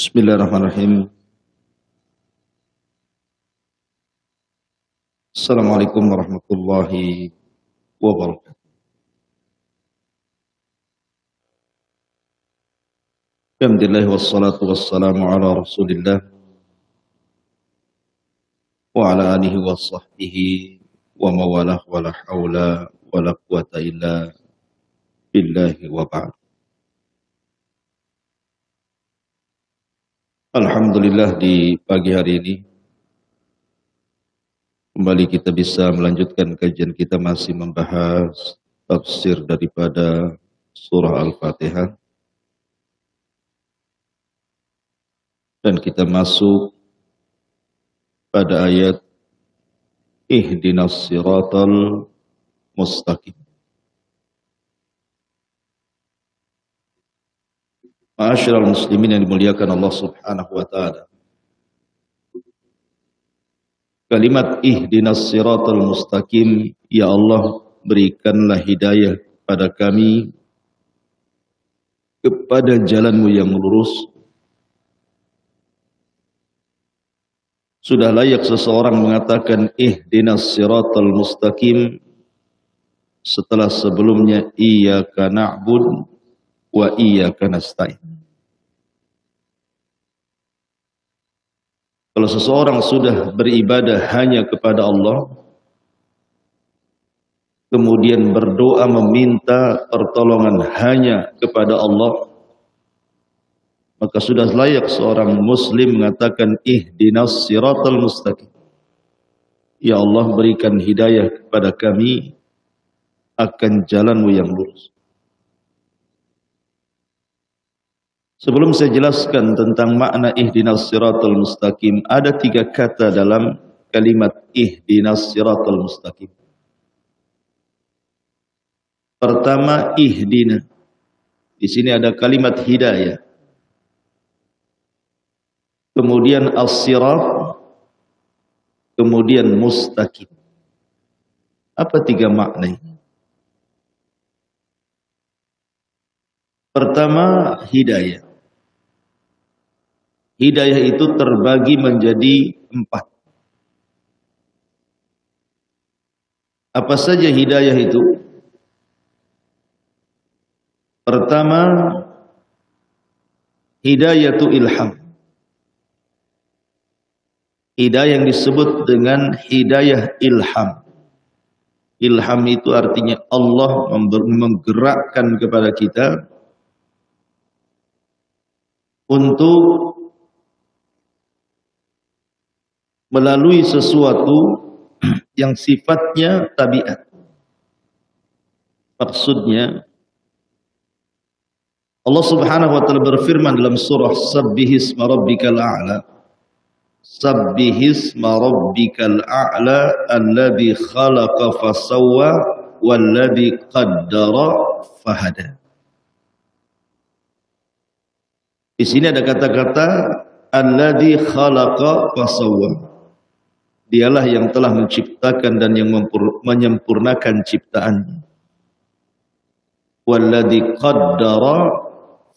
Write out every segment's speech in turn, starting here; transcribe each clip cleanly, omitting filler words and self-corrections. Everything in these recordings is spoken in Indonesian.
Bismillahirrahmanirrahim. Assalamualaikum warahmatullahi wabarakatuh. Alhamdulillah wassalatu wassalamu ala Rasulillah wa ala alihi wa sahbihi wa mawalah wa la hawla wa la quwata illa billahi wa ba'd. Alhamdulillah di pagi hari ini kembali kita bisa melanjutkan kajian kita masih membahas tafsir daripada surah Al-Fatihah. Dan kita masuk pada ayat Ihdinas siratal mustaqim. Ma'asyiral muslimin yang dimuliakan Allah Subhanahu wa taala. Kalimat ihdinas siratal mustaqim, ya Allah, berikanlah hidayah pada kami kepada jalan-Mu yang lurus. Sudah layak seseorang mengatakan ihdinas siratal mustaqim setelah sebelumnya iyyaka na'budu wa iyyaka nasta'in. Kalau seseorang sudah beribadah hanya kepada Allah, kemudian berdoa meminta pertolongan hanya kepada Allah, maka sudah layak seorang muslim mengatakan ihdinas siratal mustaqim. Ya Allah, berikan hidayah kepada kami akan jalan-Mu yang lurus. Sebelum saya jelaskan tentang makna ihdinas siratal mustaqim, ada 3 kata dalam kalimat ihdinas siratal mustaqim. Pertama, ihdina. Di sini ada kalimat hidayah. Kemudian as-sirat, kemudian mustaqim. Apa 3 makna ini? Pertama, hidayah. Hidayah itu terbagi menjadi 4. Apa saja hidayah itu? Pertama, hidayatu ilham. Hidayah yang disebut dengan hidayah ilham. Ilham itu artinya Allah menggerakkan kepada kita untuk melalui sesuatu yang sifatnya tabiat. Maksudnya, Allah Subhanahu wa taala berfirman dalam surah Sabbihisma rabbikal a'la. Sabbihisma rabbikal a'la alladzi khalaqa fasawwa walladzi qaddara fahada. Di sini ada kata-kata alladzi khalaqa fasawwa. Dialah yang telah menciptakan dan yang menyempurnakan ciptaannya. Walladzi qaddara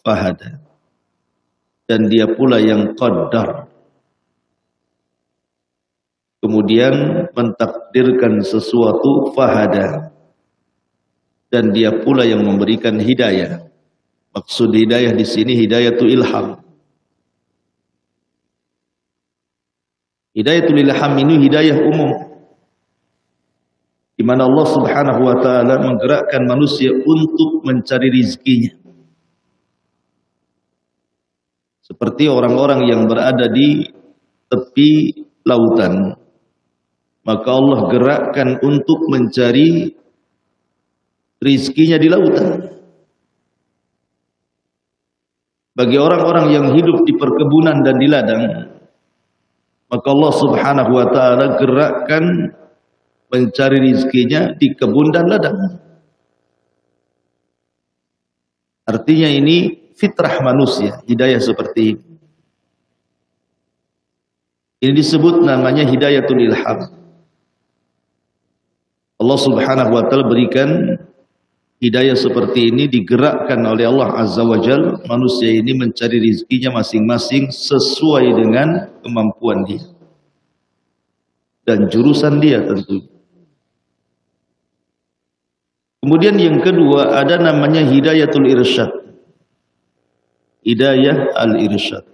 fahada. Dan dia pula yang qaddar. Kemudian mentakdirkan sesuatu fahada. Dan dia pula yang memberikan hidayah. Maksud hidayah di sini hidayatul ilham. Hidayatul ilham ini hidayah umum, di mana Allah Subhanahu wa taala menggerakkan manusia untuk mencari rizkinya. Seperti orang-orang yang berada di tepi lautan, maka Allah gerakkan untuk mencari rizkinya di lautan. Bagi orang-orang yang hidup di perkebunan dan di ladang, maka Allah Subhanahu wa taala gerakkan mencari rizkinya di kebun dan ladang. Artinya ini fitrah manusia, hidayah seperti ini. Ini disebut namanya hidayatul ilham. Allah Subhanahu wa taala berikan hidayah seperti ini digerakkan oleh Allah Azza wa Jal, manusia ini mencari rizkinya masing-masing sesuai dengan kemampuan dia dan jurusan dia tentunya. Kemudian yang kedua ada namanya hidayatul irsyad. Hidayah al-irsyad.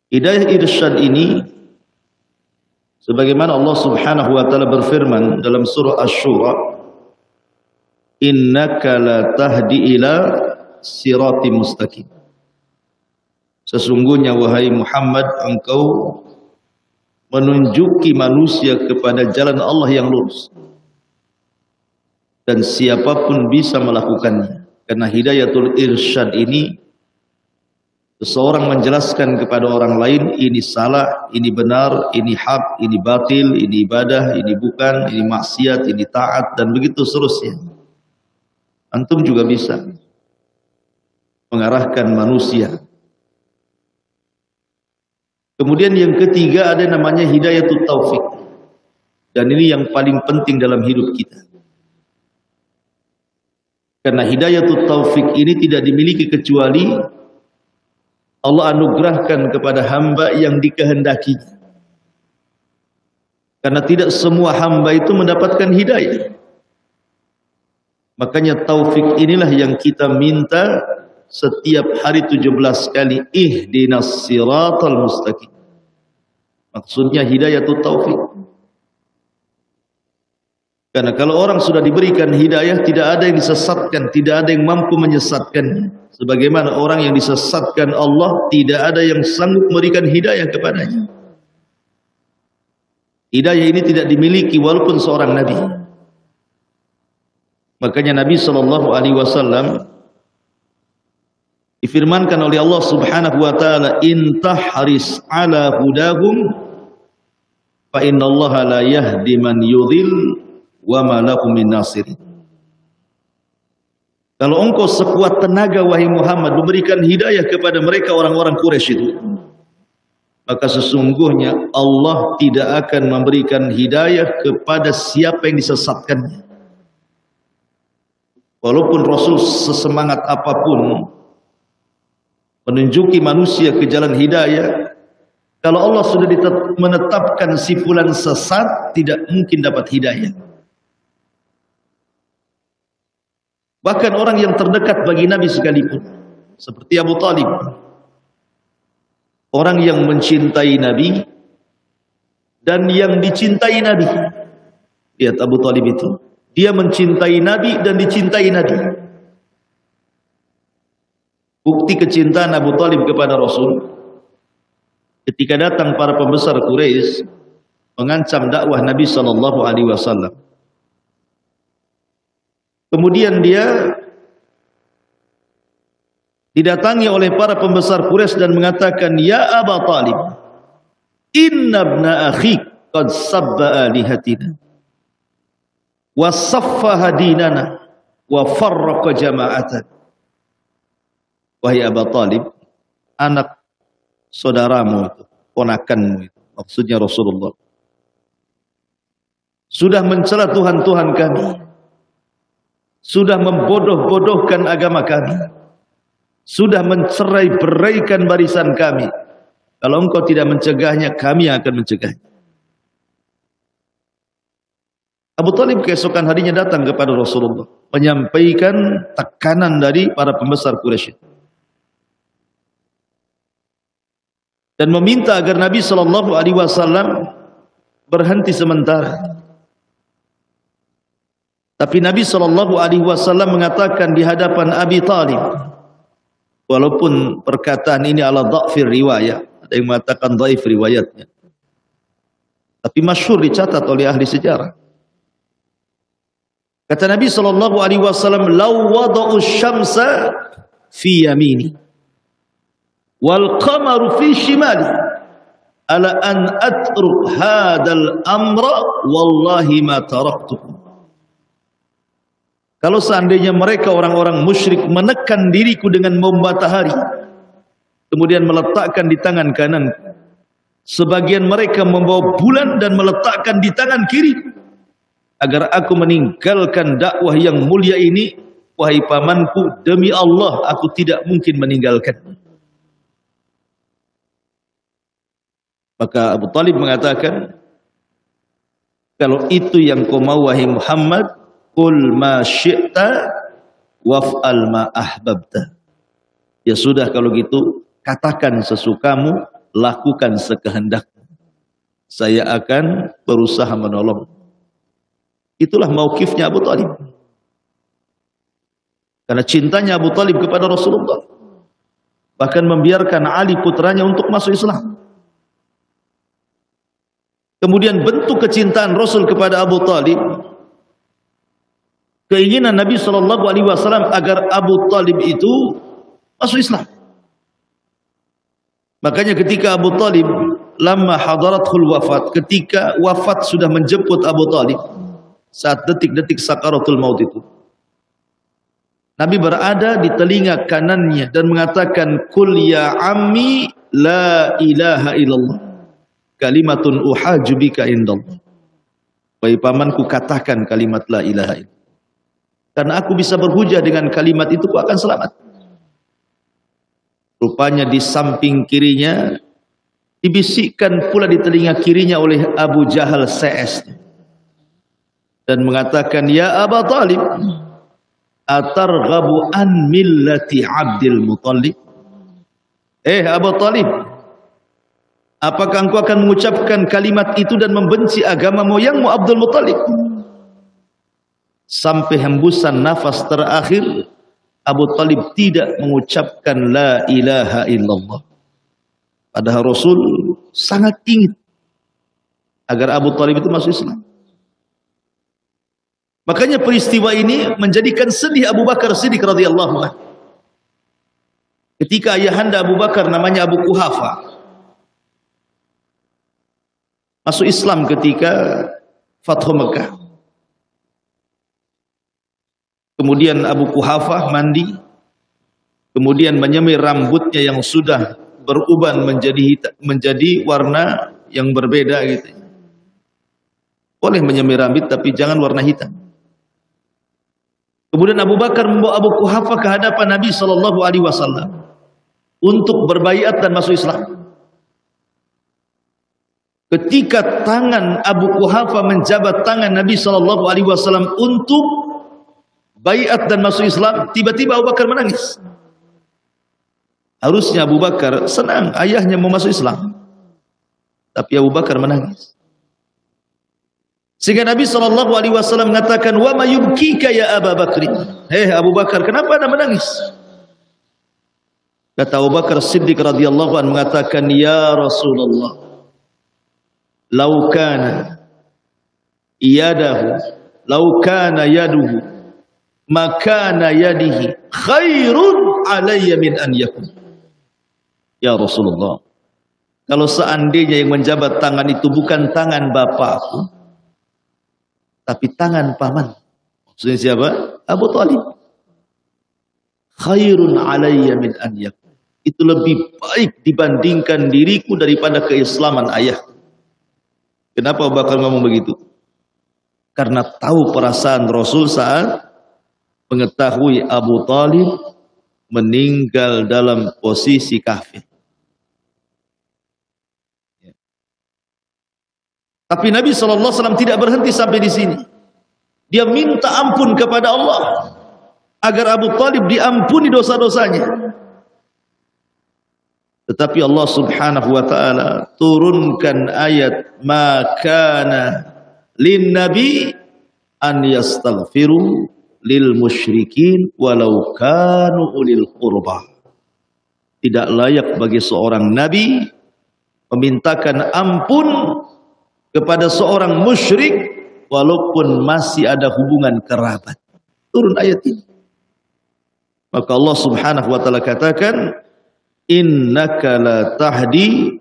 Hidayah irsyad ini sebagaimana Allah Subhanahu wa taala berfirman dalam surah Asy-Syura, innaka la tahdi ila siratim mustaqim. Sesungguhnya wahai Muhammad, engkau menunjuki manusia kepada jalan Allah yang lurus. Dan siapapun bisa melakukannya. Karena hidayatul irsyad ini, seseorang menjelaskan kepada orang lain, ini salah, ini benar, ini hak, ini batil, ini ibadah, ini bukan, ini maksiat, ini taat, dan begitu seterusnya. Antum juga bisa mengarahkan manusia. Kemudian yang ketiga ada namanya hidayatul taufik. Dan ini yang paling penting dalam hidup kita. Karena hidayatul taufik ini tidak dimiliki kecuali Allah anugerahkan kepada hamba yang dikehendakinya. Karena tidak semua hamba itu mendapatkan hidayah. Makanya taufik inilah yang kita minta setiap hari 17 kali. Ihdinas siratal mustaqim. Maksudnya hidayatul taufik. Karena kalau orang sudah diberikan hidayah, tidak ada yang disesatkan, tidak ada yang mampu menyesatkan. Sebagaimana orang yang disesatkan Allah, tidak ada yang sanggup memberikan hidayah kepadanya. Hidayah ini tidak dimiliki walaupun seorang nabi. Makanya Nabi SAW difirmankan oleh Allah Subhanahu wa taala, intahris ala hudahum fa innallaha la yahdi man yudhil wa ma lahum min nasir. Kalau engkau sekuat tenaga wahai Muhammad memberikan hidayah kepada mereka orang-orang Quraisy itu, maka sesungguhnya Allah tidak akan memberikan hidayah kepada siapa yang disesatkannya. Walaupun Rasul sesemangat apapun menunjuki manusia ke jalan hidayah, kalau Allah sudah menetapkan si fulan sesat, tidak mungkin dapat hidayah. Bahkan orang yang terdekat bagi Nabi sekalipun, seperti Abu Talib, orang yang mencintai Nabi dan yang dicintai Nabi. Lihat Abu Talib itu, dia mencintai Nabi dan dicintai Nabi. Bukti kecintaan Abu Talib kepada Rasul, ketika datang para pembesar Quraisy mengancam dakwah Nabi SAW. Kemudian dia didatangi oleh para pembesar Quraisy dan mengatakan, ya Aba Talib, inna ibna akhik qad sabba alihatina wa saffaha dinana wa farraqa jama'atan. Wahai Aba Talib, anak saudaramu itu, ponakanmu itu, maksudnya Rasulullah, sudah mencela Tuhan-Tuhan kami, sudah membodoh-bodohkan agama kami, sudah mencerai-beraikan barisan kami. Kalau engkau tidak mencegahnya, kami akan mencegahnya. Abu Talib keesokan harinya datang kepada Rasulullah, menyampaikan tekanan dari para pembesar Quraisy dan meminta agar Nabi SAW berhenti sementara. Tapi Nabi SAW mengatakan di hadapan Abi Talib, walaupun perkataan ini ala dha'fir riwayat, ada yang mengatakan dhaif riwayatnya, tapi masyhur dicatat oleh ahli sejarah. Kata Nabi SAW, "Law wada'u syamsa fi yamini wal qamaru fi shimali ala an atruk hadal amra wallahi ma taraktukum." Kalau seandainya mereka orang-orang musyrik menekan diriku dengan matahari, kemudian meletakkan di tangan kanan, sebagian mereka membawa bulan dan meletakkan di tangan kiri, agar aku meninggalkan dakwah yang mulia ini, wahai pamanku, demi Allah aku tidak mungkin meninggalkan. Maka Abu Talib mengatakan, kalau itu yang kau mau wahai Muhammad, qul ma syi'ta waf'al ma ahbabta. Ya sudah kalau gitu, katakan sesukamu, lakukan sekehendakmu. Saya akan berusaha menolong. Itulah mauqifnya Abu Talib. Karena cintanya Abu Talib kepada Rasulullah, bahkan membiarkan Ali putranya untuk masuk Islam. Kemudian bentuk kecintaan Rasul kepada Abu Talib, keinginan Nabi SAW agar Abu Talib itu masuk Islam. Makanya ketika Abu Talib, lama hadaratul wafat, ketika wafat sudah menjemput Abu Talib, saat detik-detik sakaratul maut itu, Nabi berada di telinga kanannya dan mengatakan, Qul ya ammi la ilaha illallah, kalimatun uhaju bika indallah. Wahai pamanku, katakan kalimat la ilaha illallah, karena aku bisa berhujah dengan kalimat itu, aku akan selamat. Rupanya di samping kirinya dibisikkan pula di telinga kirinya oleh Abu Jahal CS, dan mengatakan, ya Abu Talib, atarghabu an millati Abdul Muttalib. Abu Talib, apakah engkau akan mengucapkan kalimat itu dan membenci agama moyangmu Abdul Muttalib? Sampai hembusan nafas terakhir, Abu Talib tidak mengucapkan la ilaha illallah. Padahal Rasul sangat ingin agar Abu Talib itu masuk Islam. Makanya peristiwa ini menjadikan sedih Abu Bakar Siddiq radhiyallahu anhu. Ketika ayahanda Abu Bakar namanya Abu Quhafa masuk Islam ketika Fathu Mekah. Kemudian Abu Quhafa mandi, kemudian menyemir rambutnya yang sudah beruban menjadi warna yang berbeda gitu. Boleh menyemir rambut tapi jangan warna hitam. Kemudian Abu Bakar membawa Abu Quhafa ke hadapan Nabi SAW untuk berbaiat dan masuk Islam. Ketika tangan Abu Quhafa menjabat tangan Nabi SAW untuk baiat dan masuk Islam, tiba-tiba Abu Bakar menangis. Harusnya Abu Bakar senang ayahnya mau masuk Islam, tapi Abu Bakar menangis. Sehingga Nabi SAW mengatakan, wa ma yubkika ya Abu Bakr. Abu Bakar, kenapa Anda menangis? Kata Abu Bakar Siddiq radhiyallahu anhu mengatakan, ya Rasulullah, lau kana yaduhu makana yadihi khairun alayya min an yakun. Ya Rasulullah, kalau seandainya yang menjabat tangan itu bukan tangan bapakku, tapi tangan paman, maksudnya siapa? Abu Talib. Khairun alayya min an yakun, itu lebih baik dibandingkan diriku daripada keislaman ayah. Kenapa Abu Bakar ngomong begitu? Karena tahu perasaan Rasul saat mengetahui Abu Talib meninggal dalam posisi kafir. Tapi Nabi SAW tidak berhenti sampai di sini. Dia minta ampun kepada Allah agar Abu Talib diampuni dosa-dosanya. Tetapi Allah Subhanahu wa taala turunkan ayat, ma kana lin nabi an yastaghfiru lil musyrikin walau kanu ulil qurba. Tidak layak bagi seorang nabi memintakan ampun kepada seorang musyrik walaupun masih ada hubungan kerabat. Turun ayat ini. Maka Allah Subhanahu wa taala katakan, innaka la tahdi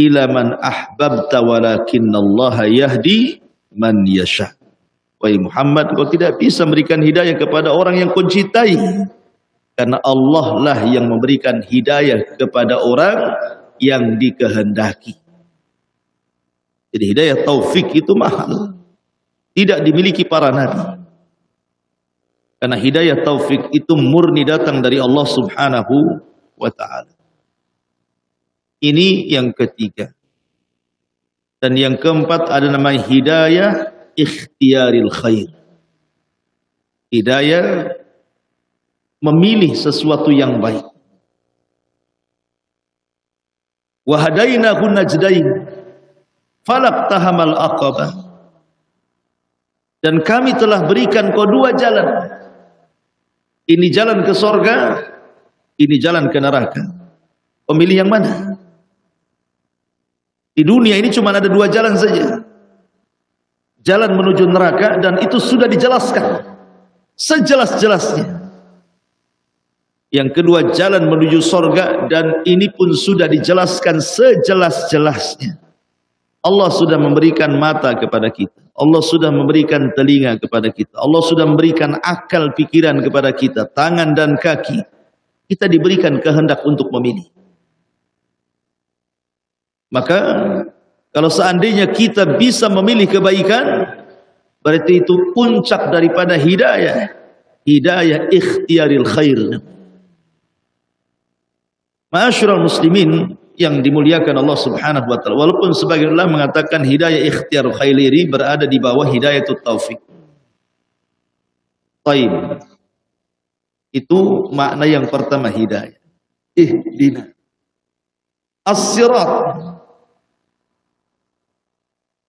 ila man ahbabta walakinallaha yahdi man yasha. Wahai Muhammad, kau tidak bisa memberikan hidayah kepada orang yang kau cintai, karena Allah lah yang memberikan hidayah kepada orang yang dikehendaki. Jadi hidayah taufik itu mahal. tidak dimiliki para nabi. Karena hidayah taufik itu murni datang dari Allah Subhanahu wa ta'ala. Ini yang ketiga. Dan yang keempat ada namanya hidayah ikhtiyaril khair. Hidayah memilih sesuatu yang baik. Wa hadainahu najdain falaqtahamal aqabah. Dan kami telah berikan kau dua jalan. Ini jalan ke sorga, ini jalan ke neraka. Pemilih yang mana? Di dunia ini cuma ada dua jalan saja. Jalan menuju neraka, dan itu sudah dijelaskan sejelas-jelasnya. Yang kedua jalan menuju sorga, dan ini pun sudah dijelaskan sejelas-jelasnya. Allah sudah memberikan mata kepada kita. Allah sudah memberikan telinga kepada kita. Allah sudah memberikan akal pikiran kepada kita. Tangan dan kaki. Kita diberikan kehendak untuk memilih. Maka kalau seandainya kita bisa memilih kebaikan, berarti itu puncak daripada hidayah. Hidayah ikhtiyaril khair. Ma'asyiral muslimin yang dimuliakan Allah Subhanahu wa taala. Walaupun sebagian ulama mengatakan hidayah ikhtiyarul khairi berada di bawah hidayatut taufik. Taib. Itu makna yang pertama hidayah. Ihdina as-sirat.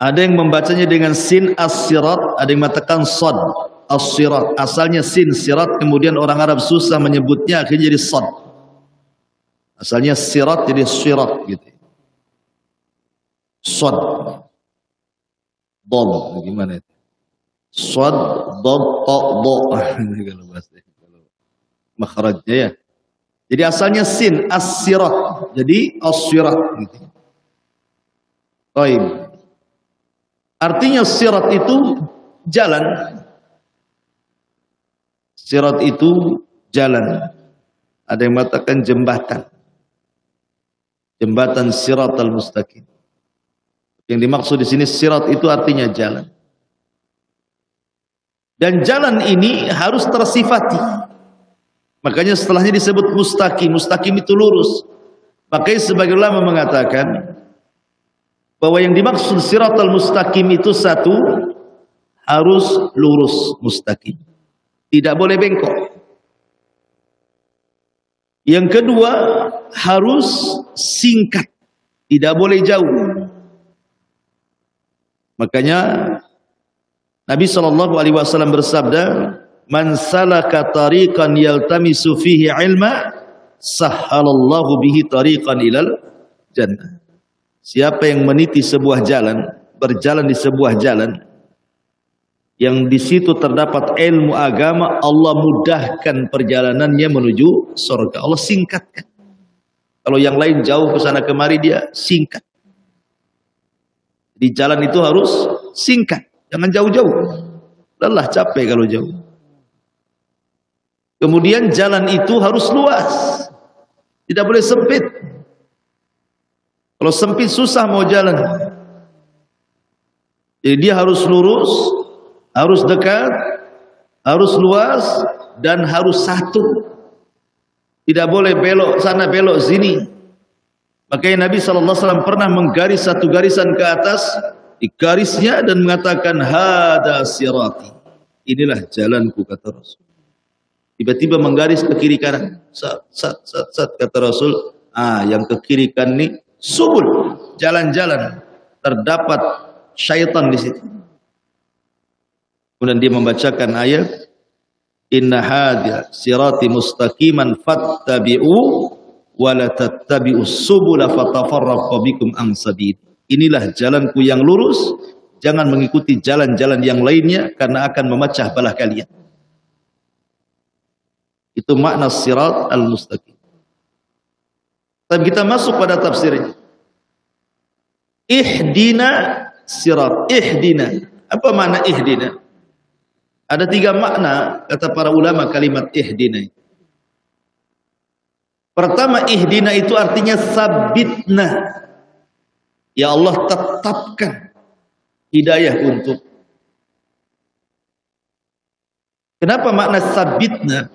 Ada yang membacanya dengan sin as-sirat, ada yang mengatakan sad as-sirat. Asalnya sin sirat, kemudian orang Arab susah menyebutnya akhirnya jadi sad. Asalnya sirat jadi sirat gitu. Sad. Dad bagaimana itu? Sad, dad, ta, dha. Kalau bahasa kalau makhrajnya ya. Jadi asalnya sin as-sirat. Jadi as-sirat gitu. Baik. Artinya sirat itu jalan. Sirat itu jalan. Ada yang mengatakan jembatan. Jembatan siratal mustaqim. Yang dimaksud di sini sirat itu artinya jalan. Dan jalan ini harus tersifati. Makanya setelahnya disebut mustaqim. Mustaqim itu lurus. Makanya sebagian ulama mengatakan bahwa yang dimaksud siratal mustaqim itu satu, harus lurus mustaqim. Tidak boleh bengkok. Yang kedua, harus singkat, tidak boleh jauh. Makanya Nabi SAW bersabda, "Man salaka tariqan yaltamisu fihi ilma, sahhalallahu bihi tariqan ilal jannah." Siapa yang meniti sebuah jalan, berjalan di sebuah jalan yang di situ terdapat ilmu agama, Allah mudahkan perjalanannya menuju surga. Allah singkatkan. Kalau yang lain jauh ke sana kemari, dia singkat. Di jalan itu harus singkat, jangan jauh-jauh. Lelah, capek kalau jauh. Kemudian jalan itu harus luas, tidak boleh sempit. Kalau sempit susah mau jalan. Jadi dia harus lurus, harus dekat, harus luas, dan harus satu. Tidak boleh belok sana belok sini. Makanya Nabi SAW pernah menggaris satu garisan ke atas, di garisnya, dan mengatakan hada sirati. Inilah jalanku, kata Rasul. Tiba-tiba menggaris ke kiri kanan. Sat, kata Rasul. Yang ke kiri kanan ini subul, jalan-jalan. Terdapat syaitan di situ. Kemudian dia membacakan ayat, inna hadha sirati mustaqiman fattabi'u wa la tattabi'us subula fatafarraqu bikum an sabil. Inilah jalanku yang lurus, jangan mengikuti jalan-jalan yang lainnya karena akan memecah belah kalian. Itu makna sirat al-mustaqim. Tapi kita masuk pada tafsirnya. Ihdina sirat, ihdina. Apa makna ihdina? Ada tiga makna kata para ulama kalimat ihdina. Pertama, ihdina itu artinya sabitna. Ya Allah, tetapkan hidayah untuk. Kenapa makna sabitna?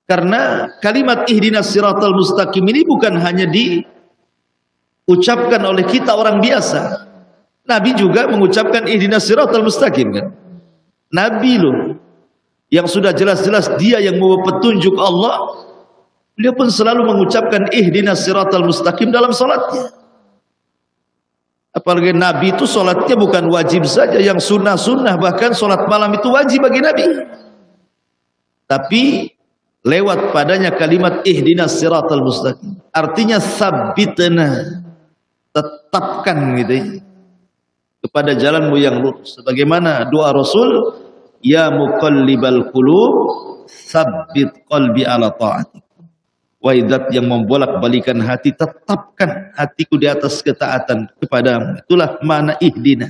Karena kalimat ihdinas siratal mustaqim ini bukan hanya diucapkan oleh kita orang biasa. Nabi juga mengucapkan ihdinas siratal mustaqim kan. Nabi loh yang sudah jelas-jelas dia yang membawa petunjuk Allah, dia pun selalu mengucapkan ihdinas siratal mustaqim dalam salatnya. Apalagi Nabi itu salatnya bukan wajib saja, yang sunnah-sunnah, bahkan salat malam itu wajib bagi Nabi. Tapi lewat padanya kalimat ihdinas siratal mustaqim, artinya sabitna, tetapkan gitu ya, kepada jalanmu yang lurus. Sebagaimana doa Rasul, ya muqallibal qulub sabbit qalbi ala ta'atik. Waidat yang membolak-balikan hati, tetapkan hatiku di atas ketaatan kepadamu. Itulah makna ihdina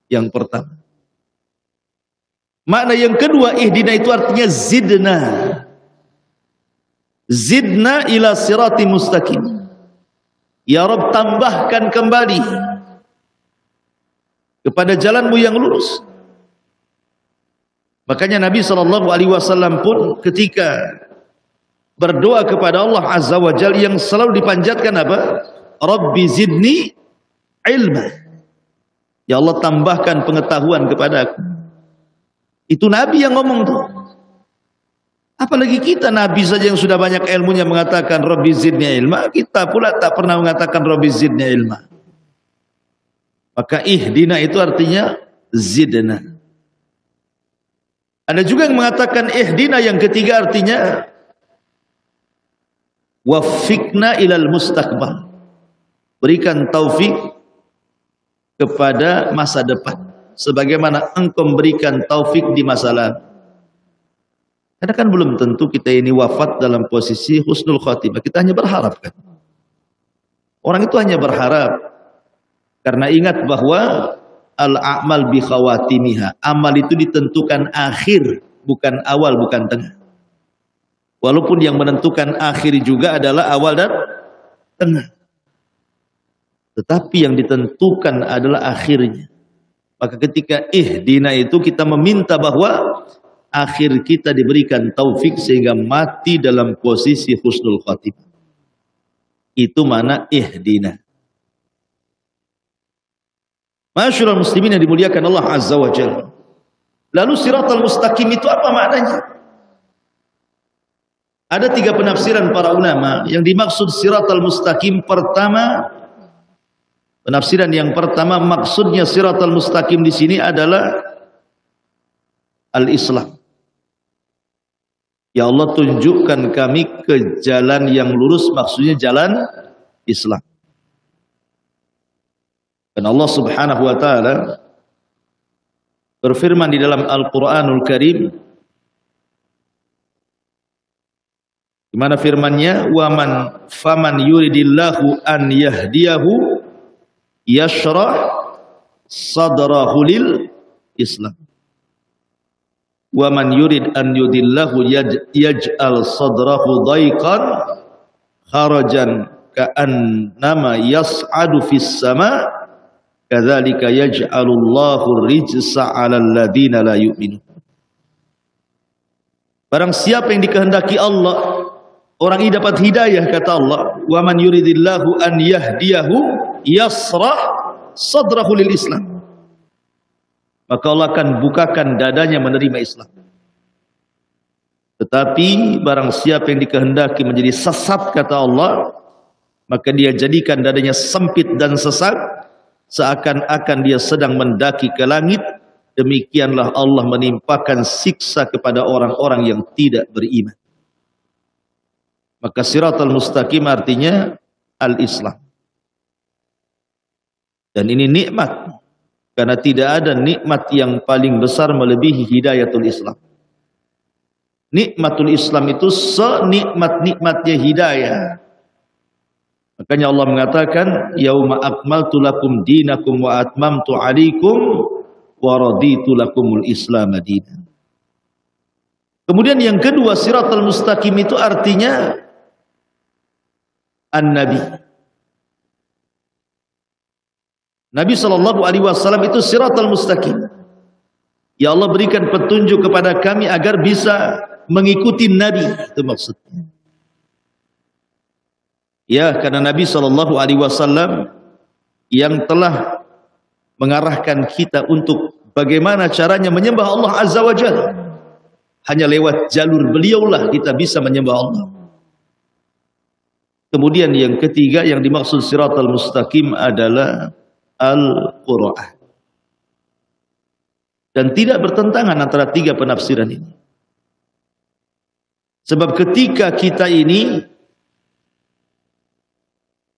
yang pertama. Makna yang kedua, ihdina itu artinya zidna. Zidna ila sirati mustaqim. Ya Rabb, tambahkan kembali kepada jalanmu yang lurus. Makanya Nabi SAW pun ketika berdoa kepada Allah Azza wa Jalla yang selalu dipanjatkan apa? Rabbi zidni ilma. Ya Allah, tambahkan pengetahuan kepada aku. Itu Nabi yang ngomong tuh. Apalagi kita Nabi saja yang sudah banyak ilmunya mengatakan Rabbi zidni ilma, kita pula tak pernah mengatakan Rabbi zidni ilma. Maka ihdina itu artinya zidna. Ada juga yang mengatakan ihdina yang ketiga artinya waffiqna ilal mustaqbal. Berikan taufik kepada masa depan sebagaimana engkau memberikan taufik di masa lalu. Karena kan belum tentu kita ini wafat dalam posisi husnul khatimah. Kita hanya berharap kan. Orang itu hanya berharap. Karena ingat bahwa al-a'mal bi khawatimiha. Amal itu ditentukan akhir, bukan awal, bukan tengah. Walaupun yang menentukan akhir juga adalah awal dan tengah. Tetapi yang ditentukan adalah akhirnya. Maka ketika ihdina itu kita meminta bahwa akhir kita diberikan taufik sehingga mati dalam posisi husnul khatimah. Itu mana ihdina. Masyaallah muslimin yang dimuliakan Allah Azza wa Jalla. Lalu siratal mustaqim itu apa maknanya? Ada 3 penafsiran para ulama yang dimaksud siratal mustaqim. Pertama, penafsiran yang pertama, maksudnya siratal mustaqim di sini adalah al-Islam. Ya Allah, tunjukkan kami ke jalan yang lurus, maksudnya jalan Islam. Dan Allah Subhanahu wa taala berfirman di dalam Al-Qur'anul Karim, di mana firman-Nya, faman yuridillahu an yahdiyahu yashrah sadrahu lil Islam. Wa man yurid an yudillahu yaj'al sadrahu dayqan kharajan ka'annama yas'adu fis sama' kadzalika yaj'alullahu rijsa 'alal ladzina la yu'minun. Barang siapa yang dikehendaki Allah, orang ini dapat hidayah, kata Allah, wa man yuridillahu an yahdiyahu yasrah sadrahu lil Islam. Maka Allah akan bukakan dadanya menerima Islam. Tetapi barang siapa yang dikehendaki menjadi sesat, kata Allah, maka dia jadikan dadanya sempit dan sesat, seakan-akan dia sedang mendaki ke langit. Demikianlah Allah menimpakan siksa kepada orang-orang yang tidak beriman. Maka siratal mustaqim artinya al-Islam. Dan ini nikmat. Karena tidak ada nikmat yang paling besar melebihi hidayatul Islam. Nikmatul Islam itu senikmat-nikmatnya hidayah. Makanya Allah mengatakan, yauma akmaltu lakum dinakum wa atmamtu alaikum wa raditu lakumul Islam dinan. Kemudian yang kedua, siratal mustaqim itu artinya an-nabi. Nabi SAW itu siratal mustaqim. Ya Allah, berikan petunjuk kepada kami agar bisa mengikuti Nabi. Itu maksudnya. Ya, karena Nabi SAW yang telah mengarahkan kita untuk bagaimana caranya menyembah Allah Azza wa Jalla. Hanya lewat jalur beliaulah kita bisa menyembah Allah. Kemudian yang ketiga yang dimaksud siratal mustaqim adalah Al-Qur'an. Dan tidak bertentangan antara tiga penafsiran ini. Sebab ketika kita ini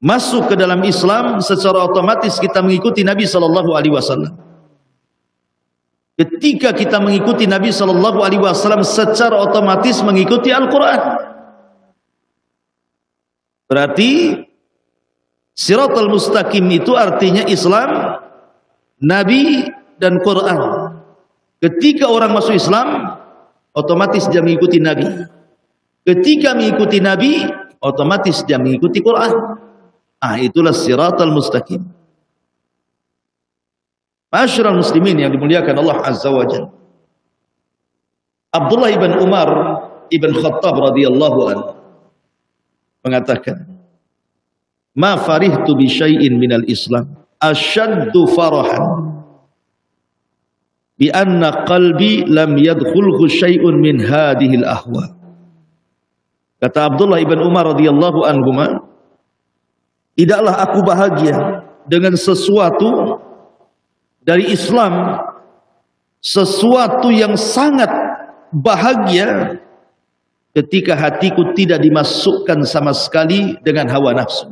masuk ke dalam Islam, secara otomatis kita mengikuti Nabi SAW. Ketika kita mengikuti Nabi SAW, secara otomatis mengikuti Al-Quran. Berarti siratal mustaqim itu artinya Islam, Nabi, dan Quran. Ketika orang masuk Islam, otomatis dia mengikuti Nabi. Ketika mengikuti Nabi, otomatis dia mengikuti Quran. Itulah siratal mustaqim. Ma'asyiral muslimin yang dimuliakan Allah Azza wa Jalla. Abdullah ibn Umar ibn Khattab radhiyallahu anhu mengatakan, "Ma farihtu bi syai'in minal Islam asyaddu farahan bi anna qalbi lam yadkhulhu syai'un min hadhil ahwa." Kata Abdullah ibn Umar radhiyallahu anhuma, tidaklah aku bahagia dengan sesuatu dari Islam, sesuatu yang sangat bahagia ketika hatiku tidak dimasukkan sama sekali dengan hawa nafsu.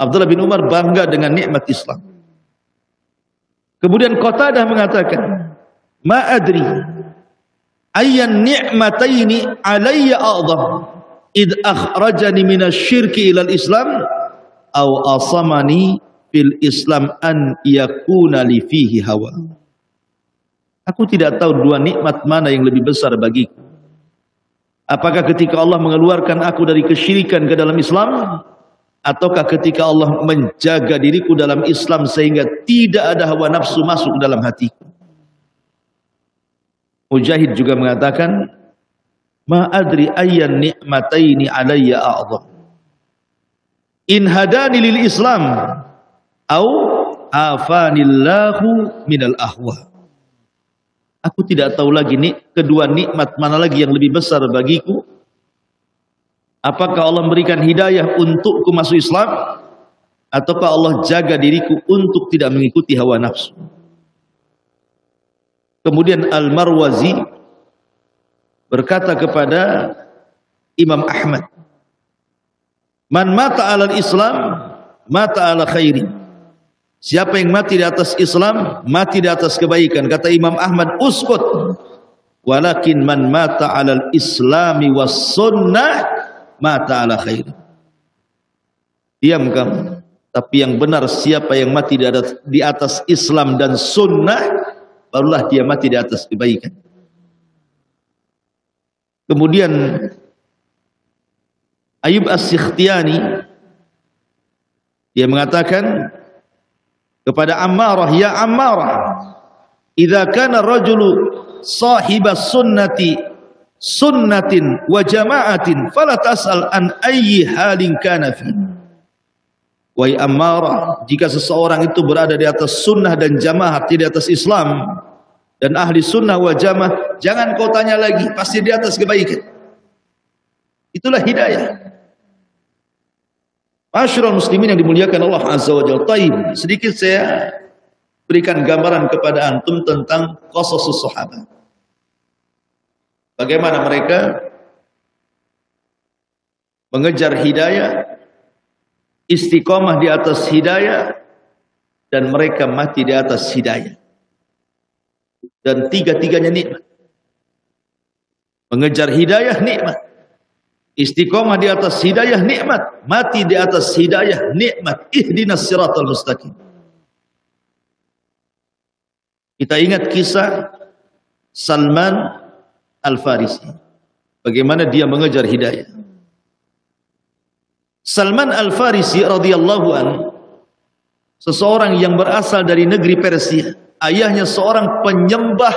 Abdullah bin Umar bangga dengan nikmat Islam. Kemudian Qatadah mengatakan, "Ma adri ayyan ni'mataini alayya a'dham id akhrajani minasyirki ilal Islam aw asamani fil Islam an yakuna li fihi hawa." Aku tidak tahu dua nikmat mana yang lebih besar bagiku. Apakah ketika Allah mengeluarkan aku dari kesyirikan ke dalam Islam, ataukah ketika Allah menjaga diriku dalam Islam sehingga tidak ada hawa nafsu masuk dalam hatiku. Mujahid juga mengatakan, "Ma adri ayyan ni'mataini alayya a'dham in hadani lil Islam au afanillahu minal ahwa." Aku tidak tahu lagi kedua nikmat mana lagi yang lebih besar bagiku. Apakah Allah memberikan hidayah untukku masuk Islam, ataukah Allah jaga diriku untuk tidak mengikuti hawa nafsu. Kemudian Al-Marwazi berkata kepada Imam Ahmad, "Man mata alal Islam, mata ala khairin." Siapa yang mati di atas Islam, mati di atas kebaikan. Kata Imam Ahmad, "Uskut. Walakin man mata alal Islami was sunnah, mata ala khair." Diam kamu. Tapi yang benar, siapa yang mati di atas Islam dan sunnah, barulah dia mati di atas kebaikan. Kemudian Ayub As-Sikhtiyani, dia mengatakan kepada Ammarah, "Ya Ammarah, idza kana rajulu sahibas sunnatin wa jama'atin fala tas'al an ayyi halin kana fi." Wahai Ammarah, jika seseorang itu berada di atas sunnah dan jamaah, tidak di atas Islam dan ahli sunnah wal jamaah, jangan kau tanya lagi, pasti di atas kebaikan. Itulah hidayah. Ma'asyiral muslimin yang dimuliakan Allah Azza wa Jalla. Taib, sedikit saya berikan gambaran kepada antum tentang qasasus sahabat. Bagaimana mereka mengejar hidayah, istiqomah di atas hidayah, dan mereka mati di atas hidayah. Dan tiga-tiganya nikmat. Mengejar hidayah nikmat, istiqomah di atas hidayah nikmat, mati di atas hidayah nikmat. Ihdinas siratal mustaqim. Kita ingat kisah Salman Al-Farisi, bagaimana dia mengejar hidayah. Salman Al-Farisi radhiyallahu anhu, seseorang yang berasal dari negeri Persia. ayahnya seorang penyembah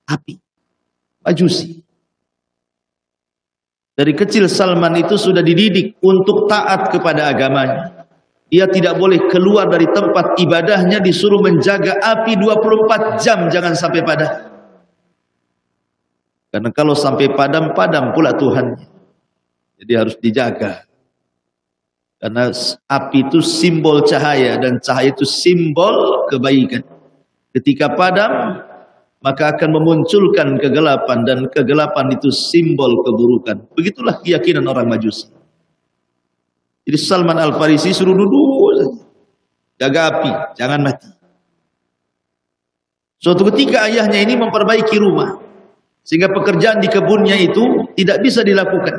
api, Majusi. Dari kecil Salman itu sudah dididik untuk taat kepada agamanya. Dia tidak boleh keluar dari tempat ibadahnya, disuruh menjaga api 24 jam, jangan sampai padam. Karena kalau sampai padam, padam pula Tuhannya. Jadi harus dijaga. Karena api itu simbol cahaya, dan cahaya itu simbol kebaikan. Ketika padam, maka akan memunculkan kegelapan, dan kegelapan itu simbol keburukan. Begitulah keyakinan orang Majusi. Jadi Salman Al-Farisi suruh duduk, jaga api, jangan mati. Suatu ketika ayahnya ini memperbaiki rumah, sehingga pekerjaan di kebunnya itu tidak bisa dilakukan.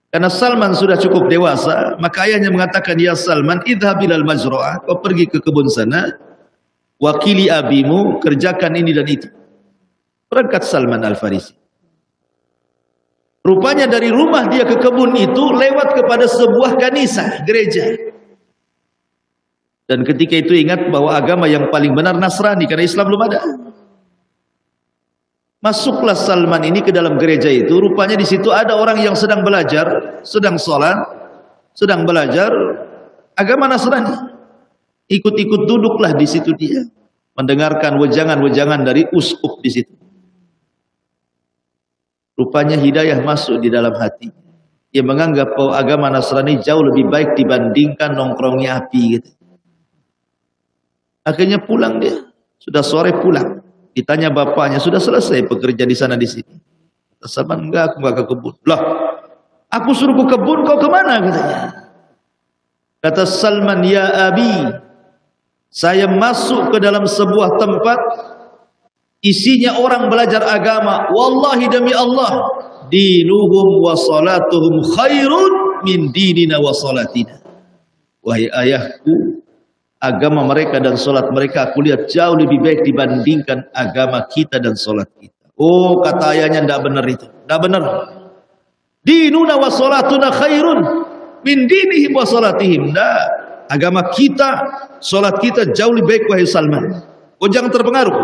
Karena Salman sudah cukup dewasa, maka ayahnya mengatakan, ya Salman, idhab ilal majra'ah, kau pergi ke kebun sana, wakili abimu, kerjakan ini dan itu. Berangkat Salman Al-Farisi. Rupanya dari rumah dia ke kebun itu lewat kepada sebuah kanisa, gereja. Dan ketika itu ingat bahwa agama yang paling benar Nasrani, karena Islam belum ada. Masuklah Salman ini ke dalam gereja itu. Rupanya di situ ada orang yang sedang belajar, sedang sholat, sedang belajar agama Nasrani. Ikut-ikut duduklah di situ dia, mendengarkan wejangan-wejangan dari uskup di situ. Rupanya hidayah masuk di dalam hati. Dia menganggap bahwa agama Nasrani jauh lebih baik dibandingkan nongkrongnya api gitu. Akhirnya pulang dia. Sudah sore pulang. Ditanya bapaknya, sudah selesai pekerja di sana di sini. Salman, enggak, aku enggak ke kebun. Lah, aku suruh ke kebun, kau kemana katanya? Kata Salman, ya abi, saya masuk ke dalam sebuah tempat, isinya orang belajar agama. Wallahi demi Allah, dinuhum wa salatuhum khairun min dinina wa salatina. Wahai ayahku, agama mereka dan solat mereka aku lihat jauh lebih baik dibandingkan agama kita dan solat kita. Oh, kata ayahnya, tidak benar itu, tidak benar. Dinuna wa salatuna khairun min dinihim wa salatihim. Nah, agama kita, solat kita jauh lebih baik wahai Salman. Oh, jangan terpengaruh.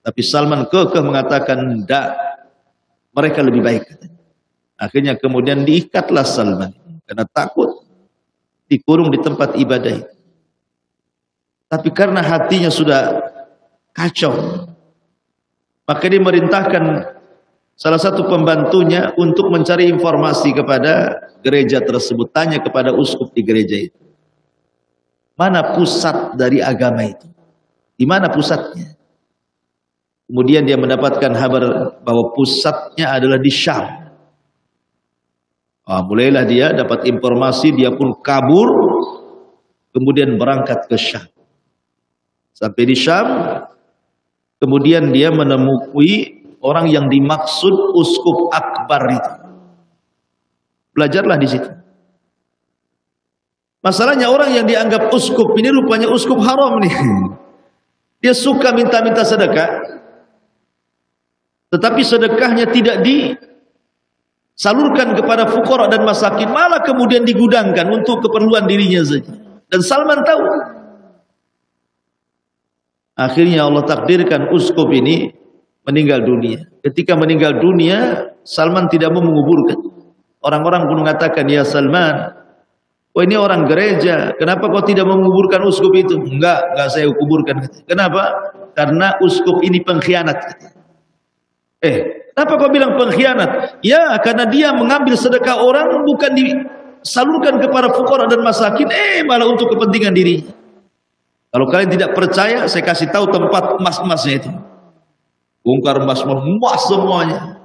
Tapi Salman kekeh mengatakan tidak, mereka lebih baik. Akhirnya kemudian diikatlah Salman karena takut dikurung di tempat ibadah itu. Tapi karena hatinya sudah kacau, maka dia merintahkan salah satu pembantunya untuk mencari informasi kepada gereja tersebut. Tanya kepada uskup di gereja itu, mana pusat dari agama itu, di mana pusatnya. Kemudian dia mendapatkan kabar bahwa pusatnya adalah di Syam. Mulailah dia dapat informasi, dia pun kabur, kemudian berangkat ke Syam. Sampai di Syam, kemudian dia menemui orang yang dimaksud uskup akbar itu. Belajarlah di situ. Masalahnya orang yang dianggap uskup ini rupanya uskup haram nih. Dia suka minta-minta sedekah, tetapi sedekahnya tidak disalurkan kepada fuqara dan masakin, malah kemudian digudangkan untuk keperluan dirinya saja. Dan Salman tahu. Akhirnya Allah takdirkan uskup ini meninggal dunia. Ketika meninggal dunia, Salman tidak mau menguburkan. Orang-orang pun mengatakan, ya Salman, oh ini orang gereja, kenapa kau tidak mau menguburkan uskup itu? Enggak saya kuburkan. Kenapa? Karena uskup ini pengkhianat. Kenapa kau bilang pengkhianat? Ya, karena dia mengambil sedekah orang bukan disalurkan kepada fuqara dan masakin, malah untuk kepentingan dirinya. Kalau kalian tidak percaya, saya kasih tahu tempat emas-emasnya itu. Bongkar emas semuanya.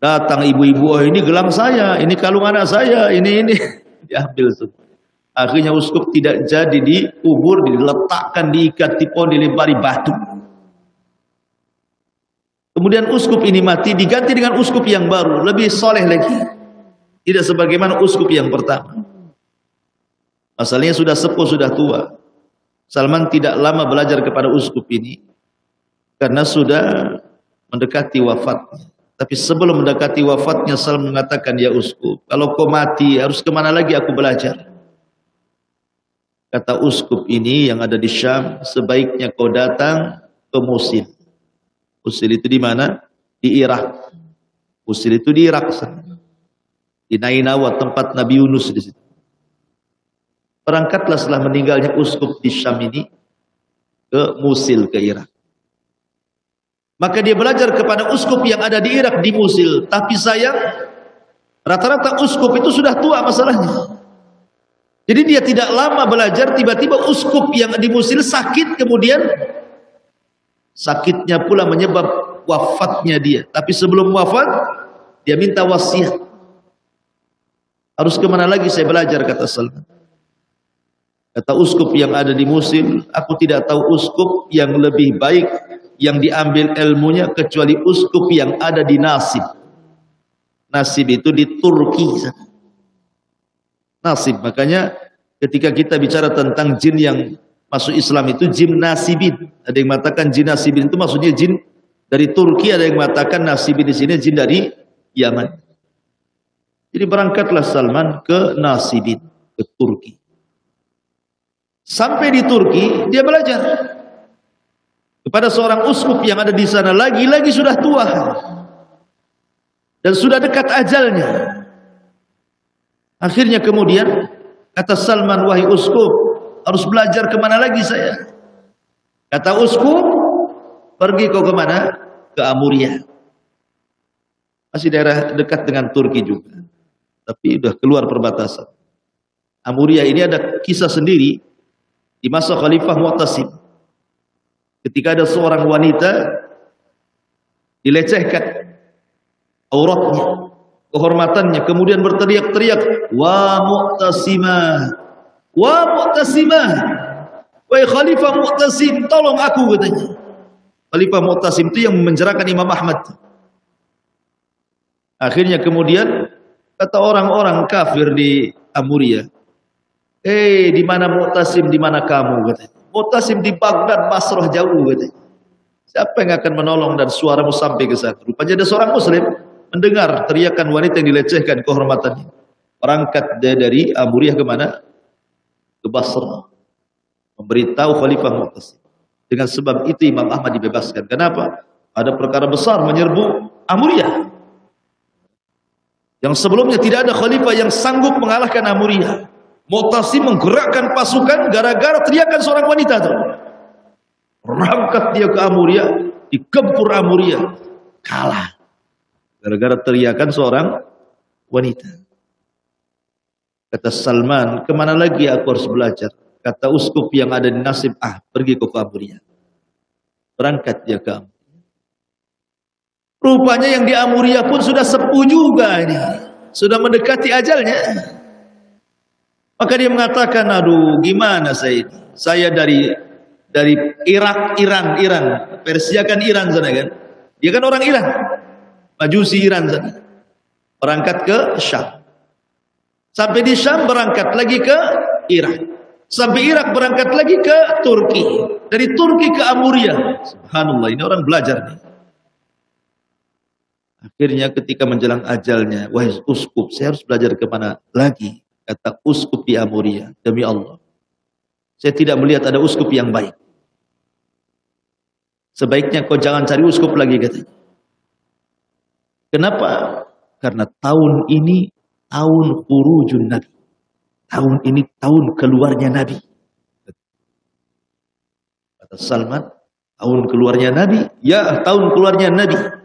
Datang ibu-ibu, ini gelang saya, ini kalung anak saya, ini diambil semua. Akhirnya uskup tidak jadi dikubur, diletakkan, diikat di pohon, dilempari batu. Kemudian uskup ini mati, diganti dengan uskup yang baru, lebih soleh lagi. Tidak sebagaimana uskup yang pertama. Masalahnya sudah sepuh, sudah tua. Salman tidak lama belajar kepada uskup ini karena sudah mendekati wafatnya. Tapi sebelum mendekati wafatnya, Salman mengatakan, ya uskup, kalau kau mati harus kemana lagi aku belajar? Kata uskup ini yang ada di Syam, sebaiknya kau datang ke Mosul. Mosul itu di mana? Di Irak. Mosul itu di Irak sana. Di Nainawa, tempat Nabi Yunus di situ. Berangkatlah setelah meninggalnya uskup di Syam ini ke Mosul, ke Irak. Maka dia belajar kepada uskup yang ada di Irak, di Mosul. Tapi sayang, rata-rata uskup itu sudah tua masalahnya. Jadi dia tidak lama belajar, tiba-tiba uskup yang di Mosul sakit, kemudian sakitnya pula menyebab wafatnya dia. Tapi sebelum wafat, dia minta wasiat. Harus kemana lagi saya belajar, kata Salman. Kata uskup yang ada di Mosul, aku tidak tahu uskup yang lebih baik yang diambil ilmunya kecuali uskup yang ada di Nasib. Nasib itu di Turki. Nasib, makanya ketika kita bicara tentang jin yang masuk Islam itu jin nasibin. Ada yang mengatakan jin nasibin itu maksudnya jin dari Turki, ada yang mengatakan nasibin di sini jin dari Yaman. Jadi berangkatlah Salman ke Nasibin, ke Turki. Sampai di Turki dia belajar kepada seorang uskup yang ada di sana, lagi-lagi sudah tua dan sudah dekat ajalnya. Akhirnya kemudian kata Salman, wahai uskup, harus belajar kemana lagi saya? Kata uskup, pergi kau kemana? Ke Amuria. Masih daerah dekat dengan Turki juga, tapi sudah keluar perbatasan. Amuria ini ada kisah sendiri di masa Khalifah Mu'tasim. Ketika ada seorang wanita dilecehkan auratnya, kehormatannya, kemudian berteriak-teriak, wa Mu'tasimah, wa Mu'tasimah, wahai Khalifah Mu'tasim, tolong aku, katanya. Khalifah Mu'tasim itu yang memenjarakan Imam Ahmad. Akhirnya kemudian kata orang-orang kafir di Amuria, di mana Mu'tasim, di mana kamu, katanya. Mu'tasim di Baghdad, Basrah, jauh, katanya. Siapa yang akan menolong dan suaramu sampai ke sana? Rupanya ada seorang muslim mendengar teriakan wanita yang dilecehkan kehormatannya. Berangkat dia dari Amuria kemana? Ke Basrah. Memberitahu Khalifah Mu'tasim. Dengan sebab itu Imam Ahmad dibebaskan. Kenapa? Ada perkara besar menyerbu Amuria. Yang sebelumnya tidak ada khalifah yang sanggup mengalahkan Amuria. Mu'tasim menggerakkan pasukan gara-gara teriakan seorang wanita itu. Berangkat dia ke Amuria, digempur Amuria, kalah. Gara-gara teriakan seorang wanita. Kata Salman, kemana lagi aku harus belajar? Kata uskup yang ada di Nasib, pergi ke Amuria. Berangkat dia ke Amuria. Rupanya yang di Amuria pun sudah sepuh juga ini. Sudah mendekati ajalnya. Maka dia mengatakan, aduh gimana saya ini? Saya dari Irak, Iran. Persia kan Iran sana kan. Dia kan orang Iran. Majusi Iran sana. Berangkat ke Syam. Sampai di Syam berangkat lagi ke Irak. Sampai Irak berangkat lagi ke Turki. Dari Turki ke Amuria. Subhanallah, ini orang belajar nih. Akhirnya ketika menjelang ajalnya, wahai uskup, saya harus belajar kemana lagi? Kata uskup di Amuria, demi Allah, saya tidak melihat ada uskup yang baik. Sebaiknya kau jangan cari uskup lagi, katanya. Kenapa? Karena tahun ini tahun khurujun Nabi. Tahun ini tahun keluarnya Nabi. Kata Salman, tahun keluarnya Nabi? Ya, tahun keluarnya Nabi.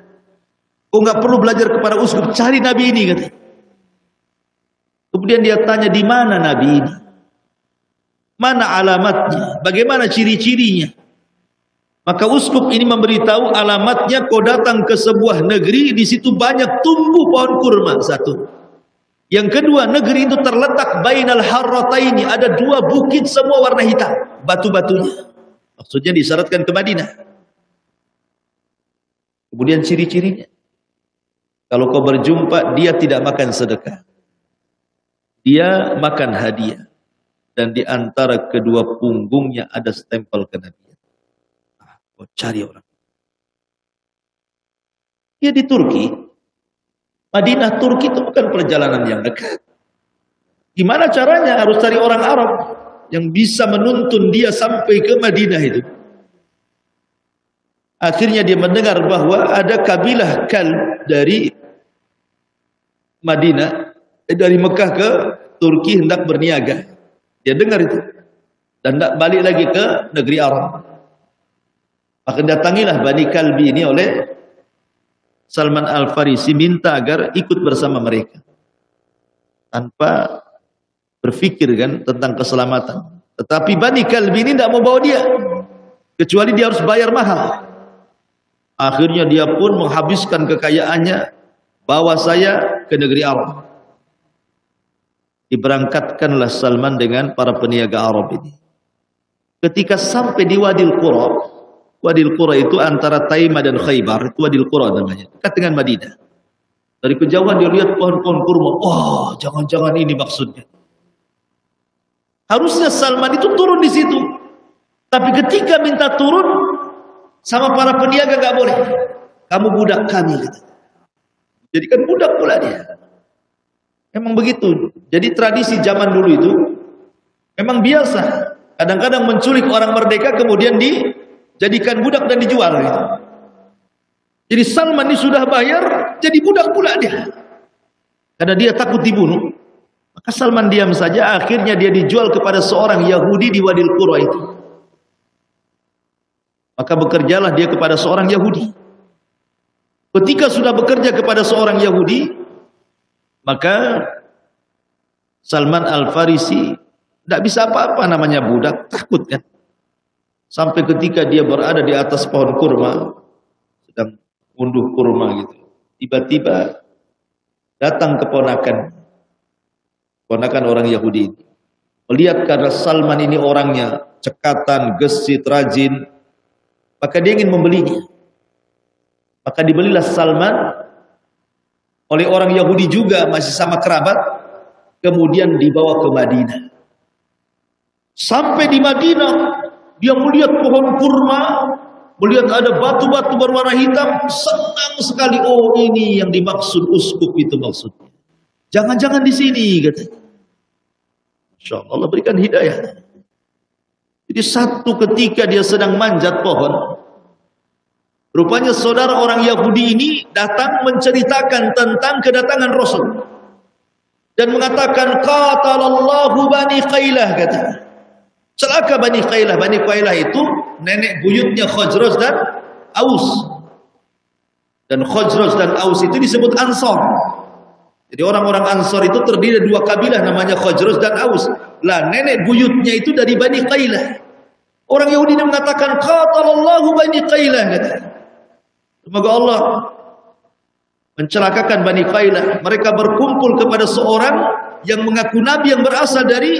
Kau nggak perlu belajar kepada uskup, cari Nabi ini, katanya. Kemudian dia tanya, di mana Nabi ini? Mana alamatnya? Bagaimana ciri-cirinya? Maka uskup ini memberitahu alamatnya, kau datang ke sebuah negeri, di situ banyak tumbuh pohon kurma, satu. Yang kedua, negeri itu terletak bainal harrataini, ada dua bukit semua warna hitam, batu-batunya. Maksudnya disyaratkan ke Madinah. Kemudian ciri-cirinya, kalau kau berjumpa, dia tidak makan sedekah. Dia makan hadiah. Dan di antara kedua punggungnya ada stempel kenabian. Kau cari orang. Dia di Turki. Madinah, Turki itu bukan perjalanan yang dekat. Gimana caranya? Harus cari orang Arab. yang bisa menuntun dia sampai ke Madinah itu. Akhirnya dia mendengar bahwa ada kabilah Kalb dari Madinah, dari Mekah ke Turki hendak berniaga. Dia dengar itu dan hendak balik lagi ke negeri Arab. Maka datangilah Bani Kalbi ini oleh Salman Al-Farisi, minta agar ikut bersama mereka tanpa berpikir kan tentang keselamatan. Tetapi Bani Kalbi ini tidak mau bawa dia, kecuali dia harus bayar mahal. Akhirnya dia pun menghabiskan kekayaannya, bawa saya ke negeri Arab. Diberangkatkanlah Salman dengan para peniaga Arab ini. Ketika sampai di Wadil Qura, Wadil Qura itu antara Taimah dan Khaybar, itu Wadil Qura namanya, dekat dengan Madinah. Dari kejauhan dia lihat pohon-pohon kurma. Wah, jangan-jangan ini maksudnya. Harusnya Salman itu turun di situ. Tapi ketika minta turun sama para peniaga, nggak boleh. Kamu budak kami, gitu. Jadi kan budak pula dia. Memang begitu. Jadi tradisi zaman dulu itu memang biasa. Kadang-kadang menculik orang merdeka kemudian dijadikan budak dan dijual. Gitu. Jadi Salman ini sudah bayar, jadi budak pula dia. Karena dia takut dibunuh. Maka Salman diam saja. Akhirnya dia dijual kepada seorang Yahudi di Wadil Qura itu. Maka bekerjalah dia kepada seorang Yahudi. Ketika sudah bekerja kepada seorang Yahudi, maka Salman Al-Farisi tidak bisa apa-apa, namanya budak, takut kan. Sampai ketika dia berada di atas pohon kurma, sedang unduh kurma gitu. Tiba-tiba datang keponakan orang Yahudi. Melihat karena Salman ini orangnya cekatan, gesit, rajin, maka dia ingin membelinya. Maka dibelilah Salman oleh orang Yahudi juga, masih sama kerabat. Kemudian dibawa ke Madinah. Sampai di Madinah, dia melihat pohon kurma, melihat ada batu-batu berwarna hitam, senang sekali. Oh, ini yang dimaksud uskup itu maksudnya. Jangan-jangan di sini, katanya. Insya Allah berikan hidayah. Jadi satu ketika dia sedang manjat pohon, rupanya saudara orang Yahudi ini datang menceritakan tentang kedatangan Rasul dan mengatakan qatalallahu Bani Qailah, katanya. Celaka Bani Qailah. Bani Qailah itu nenek buyutnya Khazraj dan Aus. Dan Khazraj dan Aus itu disebut Ansar. Jadi orang-orang Ansar itu terdiri dari dua kabilah namanya Khazraj dan Aus. Lah nenek buyutnya itu dari Bani Qailah. Orang Yahudi ini mengatakan qatalallahu Bani Qailah, katanya. Semoga Allah mencelakakan Bani Qailah. Mereka berkumpul kepada seorang yang mengaku nabi yang berasal dari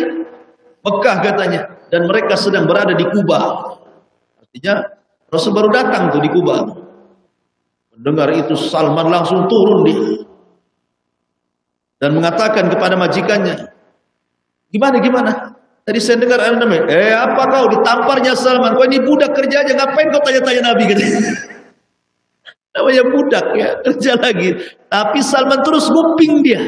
Mekah, katanya. Dan mereka sedang berada di Kuba. Artinya Rasul baru datang tuh di Kuba. Mendengar itu Salman langsung turun dia dan mengatakan kepada majikannya, gimana? Tadi saya dengar ada namanya. Apa kau ditamparnya Salman? Kau ini budak kerja aja, ngapain kau tanya-tanya Nabi? Namanya budak ya, kerja lagi. Tapi Salman terus nguping dia.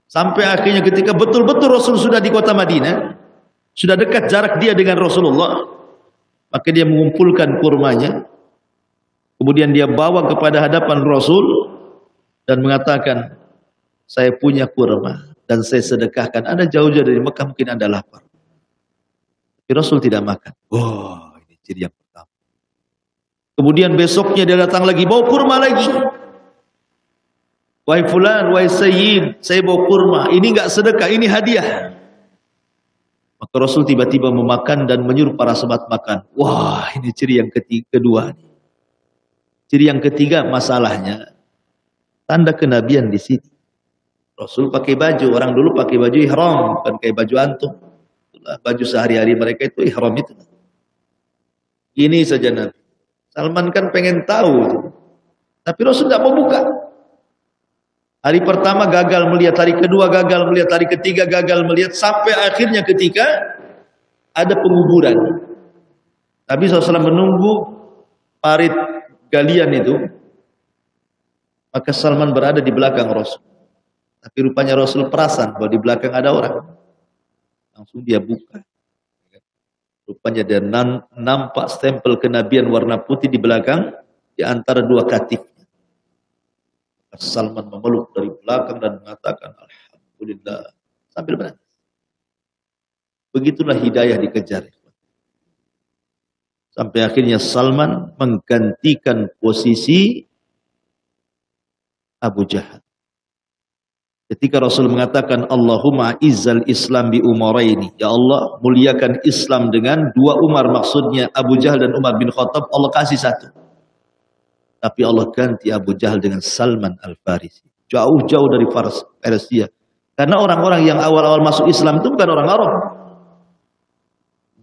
Sampai akhirnya ketika betul-betul Rasul sudah di kota Madinah, sudah dekat jarak dia dengan Rasulullah, maka dia mengumpulkan kurmanya. Kemudian dia bawa kepada hadapan Rasul dan mengatakan, saya punya kurma dan saya sedekahkan. Anda jauh-jauh dari Mekah, mungkin Anda lapar. Tapi Rasul tidak makan. Wah, ini ciri yang pertama. Kemudian besoknya dia datang lagi, bawa kurma lagi. Wahai fulan, wahai sayyid, saya bawa kurma. Ini enggak sedekah, ini hadiah. Maka Rasul tiba-tiba memakan dan menyuruh para sahabat makan. Wah, ini ciri yang kedua. Ciri yang ketiga masalahnya, tanda kenabian di sini. Rasul pakai baju, orang dulu pakai baju ihram, bukan kayak baju antum. Itulah baju sehari-hari mereka itu ihram itu. Ini saja Nabi. Salman kan pengen tahu, tapi Rasul tidak mau buka. Hari pertama gagal melihat, hari kedua gagal melihat, hari ketiga gagal melihat, sampai akhirnya ketika ada penguburan. Nabi SAW menunggu parit galian itu, maka Salman berada di belakang Rasul. Tapi rupanya Rasul perasan bahwa di belakang ada orang. Langsung dia buka. Rupanya dia nampak stempel kenabian warna putih di belakang, di antara dua katifnya. Salman memeluk dari belakang dan mengatakan, Alhamdulillah, sambil menangis. Begitulah hidayah dikejar. Sampai akhirnya Salman menggantikan posisi Abu Jahal. Ketika Rasul mengatakan Allahumma izzal Islam bi umaraini, ya Allah muliakan Islam dengan dua Umar, maksudnya Abu Jahal dan Umar bin Khattab, Allah kasih satu. Tapi Allah ganti Abu Jahal dengan Salman Al-Farisi, jauh-jauh dari Persia. Karena orang-orang yang awal-awal masuk Islam itu bukan orang Arab.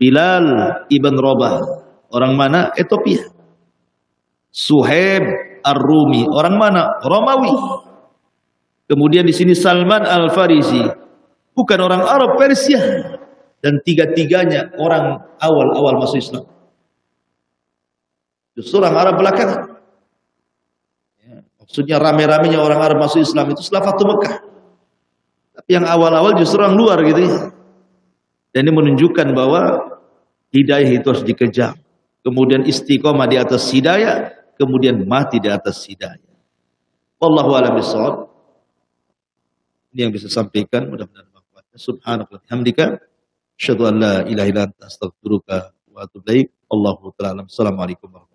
Bilal ibn Rabah, orang mana? Ethiopia. Suhaib Ar-Rumi, orang mana? Romawi. Kemudian di sini Salman Al-Farisi, bukan orang Arab, Persia, dan tiga-tiganya orang awal-awal masuk Islam. Justru orang Arab belakangan. Ya, maksudnya rame-ramenya orang Arab masuk Islam itu setelah Fathu Mekah. Tapi yang awal-awal justru orang luar gitu ya. Dan ini menunjukkan bahwa hidayah itu harus dikejar. Kemudian istiqomah di atas hidayah, kemudian mati di atas hidayah. Wallahu a'lam bishawab. Ini yang bisa sampaikan, mudah-mudahan manfaatnya. Subhanallah, hamdika, asyhadu an la ilaha illa anta, astaghfiruka wa atubu ilaik. Allahu ta'ala. Assalamualaikum warahmatullahi wabarakatuh.